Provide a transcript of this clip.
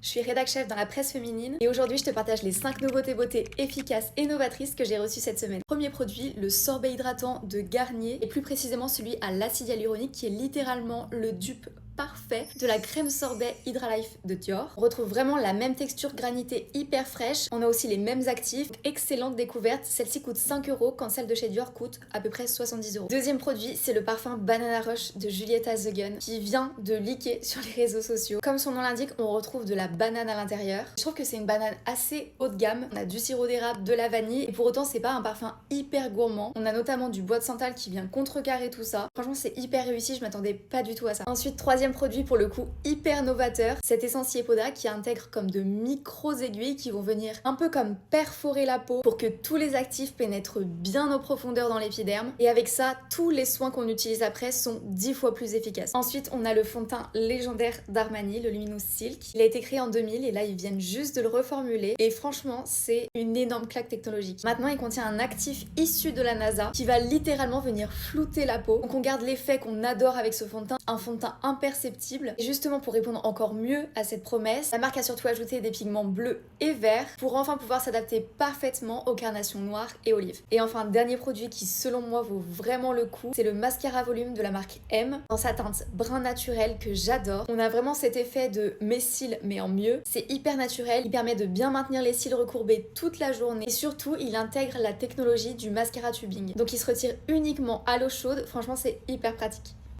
je suis rédac chef dans la presse féminine et aujourd'hui je te partage les 5 nouveautés beauté efficaces et novatrices que j'ai reçues cette semaine. Premier produit, le sorbet hydratant de Garnier et plus précisément celui à l'acide hyaluronique qui est littéralement le dupe parfait de la crème sorbet Hydralife de Dior. On retrouve vraiment la même texture granitée hyper fraîche. On a aussi les mêmes actifs. Excellente découverte. Celle-ci coûte 5 € quand celle de chez Dior coûte à peu près 70 €. Deuxième produit, c'est le parfum Banana Rush de Julieta The Gun qui vient de leaker sur les réseaux sociaux. Comme son nom l'indique, on retrouve de la banane à l'intérieur. Je trouve que c'est une banane assez haut de gamme. On a du sirop d'érable, de la vanille et pour autant c'est pas un parfum hyper gourmand. On a notamment du bois de santal qui vient contrecarrer tout ça. Franchement c'est hyper réussi, je m'attendais pas du tout à ça. Ensuite, troisième produit pour le coup hyper novateur, cet essentiel Poda qui intègre comme de micros aiguilles qui vont venir un peu comme perforer la peau pour que tous les actifs pénètrent bien aux profondeurs dans l'épiderme et avec ça tous les soins qu'on utilise après sont 10 fois plus efficaces. Ensuite on a le fond de teint légendaire d'Armani, le Luminous Silk. Il a été créé en 2000 et là ils viennent juste de le reformuler et franchement c'est une énorme claque technologique. Maintenant il contient un actif issu de la NASA qui va littéralement venir flouter la peau. Donc on garde l'effet qu'on adore avec ce fond de teint, un fond de teint imperceptible. Et justement pour répondre encore mieux à cette promesse, la marque a surtout ajouté des pigments bleus et verts pour enfin pouvoir s'adapter parfaitement aux carnations noires et olives. Et enfin dernier produit qui selon moi vaut vraiment le coup, c'est le mascara volume de la marque M dans sa teinte brun naturel que j'adore. On a vraiment cet effet de mes cils mais en mieux. C'est hyper naturel, il permet de bien maintenir les cils recourbés toute la journée et surtout il intègre la technologie du mascara tubing. Donc il se retire uniquement à l'eau chaude, franchement c'est hyper pratique.